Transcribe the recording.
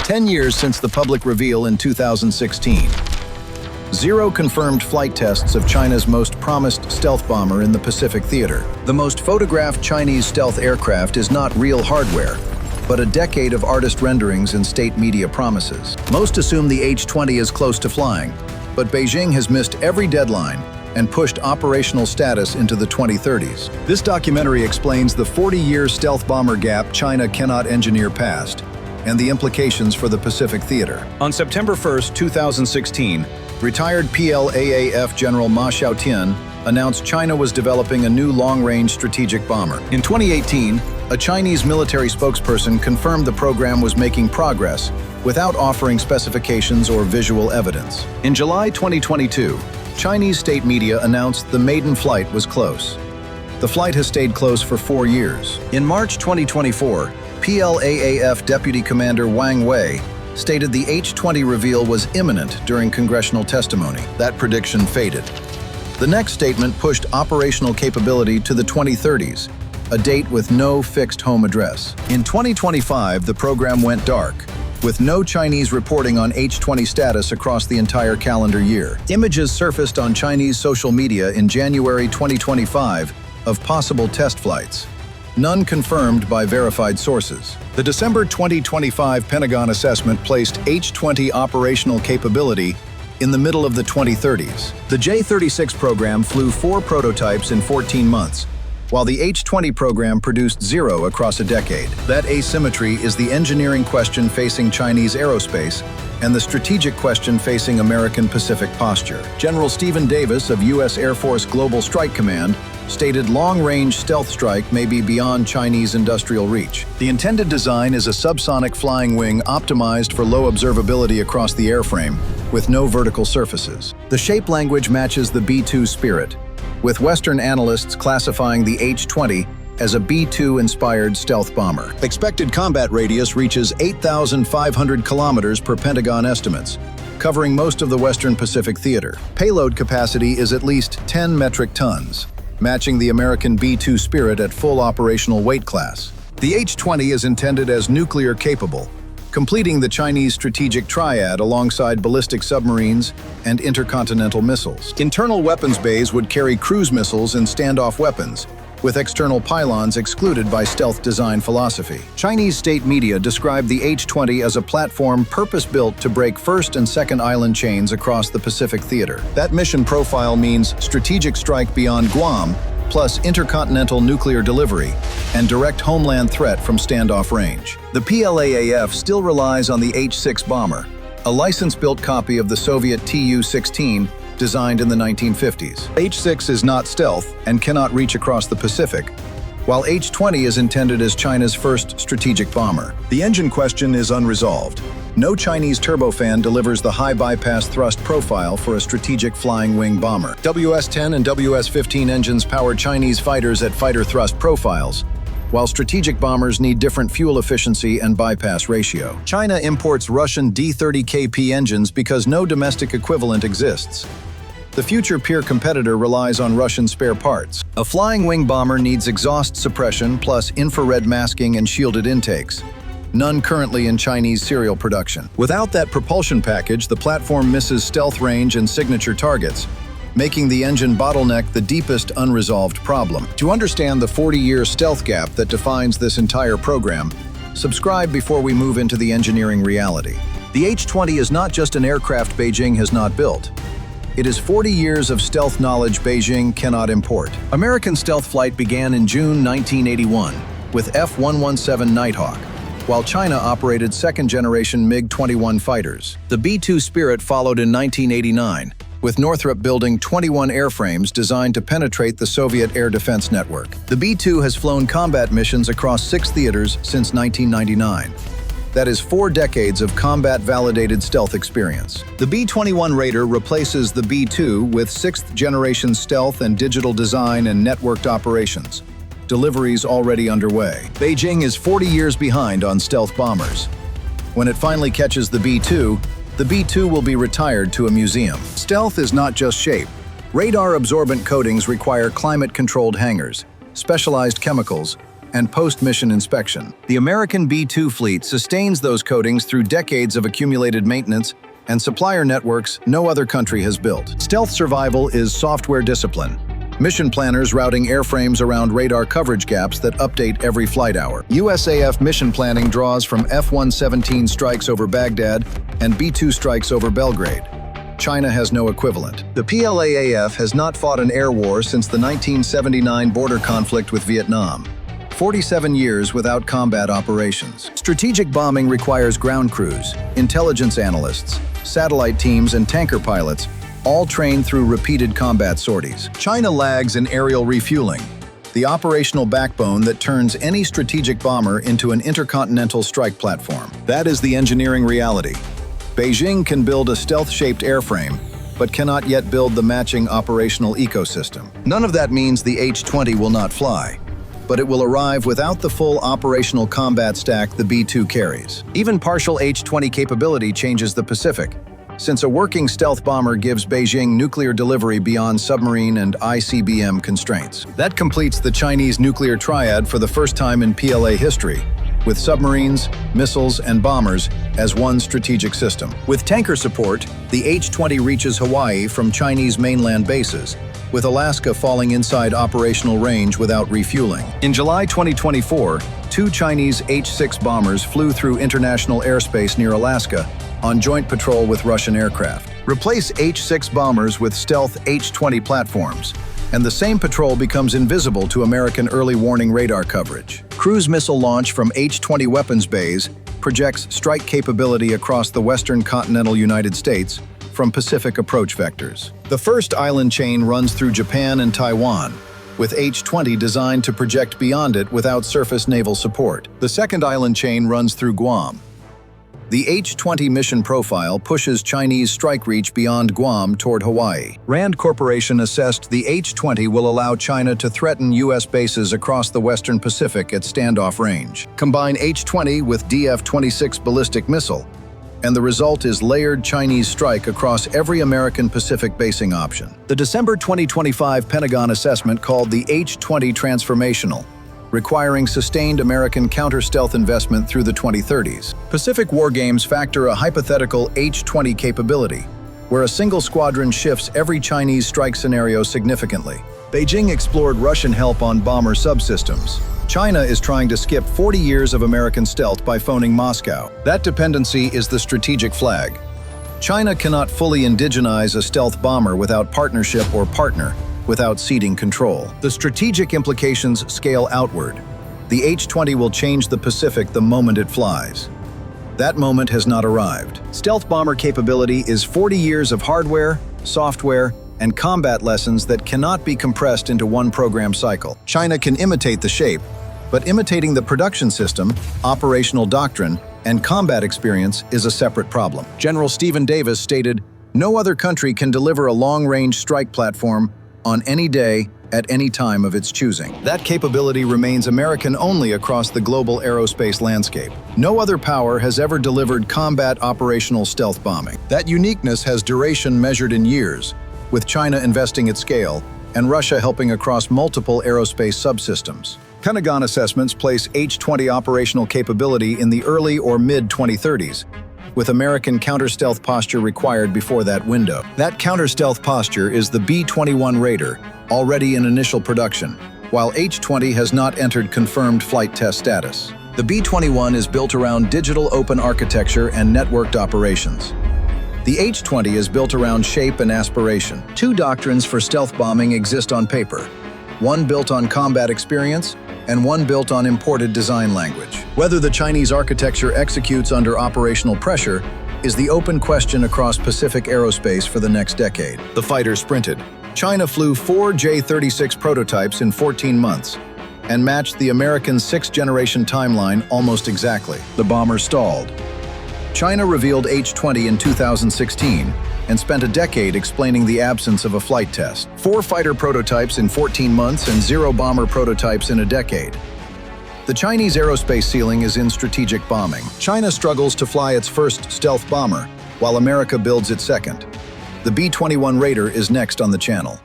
10 years since the public reveal in 2016. Zero confirmed flight tests of China's most promised stealth bomber in the Pacific theater. The most photographed Chinese stealth aircraft is not real hardware, but a decade of artist renderings and state media promises. Most assume the H-20 is close to flying, but Beijing has missed every deadline and pushed operational status into the 2030s. This documentary explains the 40-year stealth bomber gap China cannot engineer past, and the implications for the Pacific theater. On September 1, 2016, retired PLAAF General Ma Xiaotian announced China was developing a new long-range strategic bomber. In 2018, a Chinese military spokesperson confirmed the program was making progress without offering specifications or visual evidence. In July 2022, Chinese state media announced the maiden flight was close. The flight has stayed close for 4 years. In March 2024, PLAAF Deputy Commander Wang Wei stated the H-20 reveal was imminent during congressional testimony. That prediction faded. The next statement pushed operational capability to the 2030s, a date with no fixed home address. In 2025, the program went dark, with no Chinese reporting on H-20 status across the entire calendar year. Images surfaced on Chinese social media in January 2025 of possible test flights, none confirmed by verified sources. The December 2025 Pentagon assessment placed H-20 operational capability in the middle of the 2030s. The J-36 program flew 4 prototypes in 14 months, while the H-20 program produced 0 across a decade. That asymmetry is the engineering question facing Chinese aerospace and the strategic question facing American Pacific posture. General Stephen Davis of U.S. Air Force Global Strike Command stated long-range stealth strike may be beyond Chinese industrial reach. The intended design is a subsonic flying wing optimized for low observability across the airframe, with no vertical surfaces. The shape language matches the B-2 spirit, with Western analysts classifying the H-20 as a B-2-inspired stealth bomber. Expected combat radius reaches 8,500 kilometers per Pentagon estimates, covering most of the Western Pacific theater. Payload capacity is at least 10 metric tons, matching the American B-2 Spirit at full operational weight class. The H-20 is intended as nuclear-capable, completing the Chinese strategic triad alongside ballistic submarines and intercontinental missiles. Internal weapons bays would carry cruise missiles and standoff weapons, with external pylons excluded by stealth design philosophy. Chinese state media described the H-20 as a platform purpose-built to break first and second island chains across the Pacific theater. That mission profile means strategic strike beyond Guam, plus intercontinental nuclear delivery and direct homeland threat from standoff range. The PLAAF still relies on the H-6 bomber, a license-built copy of the Soviet Tu-16 designed in the 1950s. H-6 is not stealth and cannot reach across the Pacific, while H-20 is intended as China's first strategic bomber. The engine question is unresolved. No Chinese turbofan delivers the high bypass thrust profile for a strategic flying wing bomber. WS-10 and WS-15 engines power Chinese fighters at fighter thrust profiles, while strategic bombers need different fuel efficiency and bypass ratio. China imports Russian D-30KP engines because no domestic equivalent exists. The future peer competitor relies on Russian spare parts. A flying wing bomber needs exhaust suppression plus infrared masking and shielded intakes, none currently in Chinese serial production. Without that propulsion package, the platform misses stealth range and signature targets, making the engine bottleneck the deepest unresolved problem. To understand the 40-year stealth gap that defines this entire program, subscribe before we move into the engineering reality. The H-20 is not just an aircraft Beijing has not built. It is 40 years of stealth knowledge Beijing cannot import. American stealth flight began in June 1981 with F-117 Nighthawk, while China operated second-generation MiG-21 fighters. The B-2 Spirit followed in 1989, with Northrop building 21 airframes designed to penetrate the Soviet air defense network. The B-2 has flown combat missions across 6 theaters since 1999. That is 4 decades of combat-validated stealth experience. The B-21 Raider replaces the B-2 with 6th-generation stealth and digital design and networked operations. Deliveries already underway. Beijing is 40 years behind on stealth bombers. When it finally catches the B-2 will be retired to a museum. Stealth is not just shape. Radar absorbent coatings require climate-controlled hangars, specialized chemicals, and post-mission inspection. The American B-2 fleet sustains those coatings through decades of accumulated maintenance and supplier networks no other country has built. Stealth survival is software discipline. Mission planners routing airframes around radar coverage gaps that update every flight hour. USAF mission planning draws from F-117 strikes over Baghdad and B-2 strikes over Belgrade. China has no equivalent. The PLAAF has not fought an air war since the 1979 border conflict with Vietnam. 47 years without combat operations. Strategic bombing requires ground crews, intelligence analysts, satellite teams, and tanker pilots, all trained through repeated combat sorties. China lags in aerial refueling, the operational backbone that turns any strategic bomber into an intercontinental strike platform. That is the engineering reality. Beijing can build a stealth-shaped airframe, but cannot yet build the matching operational ecosystem. None of that means the H-20 will not fly, but it will arrive without the full operational combat stack the B-2 carries. Even partial H-20 capability changes the Pacific, since a working stealth bomber gives Beijing nuclear delivery beyond submarine and ICBM constraints. That completes the Chinese nuclear triad for the first time in PLA history, with submarines, missiles, and bombers as one strategic system. With tanker support, the H-20 reaches Hawaii from Chinese mainland bases, with Alaska falling inside operational range without refueling. In July 2024, 2 Chinese H-6 bombers flew through international airspace near Alaska on joint patrol with Russian aircraft. Replace H-6 bombers with stealth H-20 platforms, and the same patrol becomes invisible to American early warning radar coverage. Cruise missile launch from H-20 weapons bays projects strike capability across the western continental United States from Pacific approach vectors. The first island chain runs through Japan and Taiwan, with H-20 designed to project beyond it without surface naval support. The second island chain runs through Guam. The H-20 mission profile pushes Chinese strike reach beyond Guam toward Hawaii. Rand Corporation assessed the H-20 will allow China to threaten U.S. bases across the Western Pacific at standoff range. Combine H-20 with DF-26 ballistic missile, and the result is layered Chinese strike across every American Pacific basing option. The December 2025 Pentagon assessment called the H-20 transformational, requiring sustained American counter-stealth investment through the 2030s. Pacific wargames factor a hypothetical H-20 capability, where a single squadron shifts every Chinese strike scenario significantly. Beijing explored Russian help on bomber subsystems. China is trying to skip 40 years of American stealth by phoning Moscow. That dependency is the strategic flag. China cannot fully indigenize a stealth bomber without partnership or partner, without ceding control. The strategic implications scale outward. The H-20 will change the Pacific the moment it flies. That moment has not arrived. Stealth bomber capability is 40 years of hardware, software, and combat lessons that cannot be compressed into one program cycle. China can imitate the shape, but imitating the production system, operational doctrine, and combat experience is a separate problem. General Stephen Davis stated, "No other country can deliver a long-range strike platform on any day, at any time of its choosing." That capability remains American only across the global aerospace landscape. No other power has ever delivered combat operational stealth bombing. That uniqueness has duration measured in years, with China investing at scale and Russia helping across multiple aerospace subsystems. Pentagon assessments place H-20 operational capability in the early or mid-2030s, with American counter-stealth posture required before that window. That counter-stealth posture is the B-21 Raider, already in initial production, while H-20 has not entered confirmed flight test status. The B-21 is built around digital open architecture and networked operations. The H-20 is built around shape and aspiration. 2 doctrines for stealth bombing exist on paper, one built on combat experience and one built on imported design language. Whether the Chinese architecture executes under operational pressure is the open question across Pacific aerospace for the next decade. The fighter sprinted. China flew 4 J-36 prototypes in 14 months and matched the American 6th-generation timeline almost exactly. The bomber stalled. China revealed H-20 in 2016 and spent a decade explaining the absence of a flight test. 4 fighter prototypes in 14 months and 0 bomber prototypes in a decade. The Chinese aerospace ceiling is in strategic bombing. China struggles to fly its first stealth bomber, while America builds its second. The B-21 Raider is next on the channel.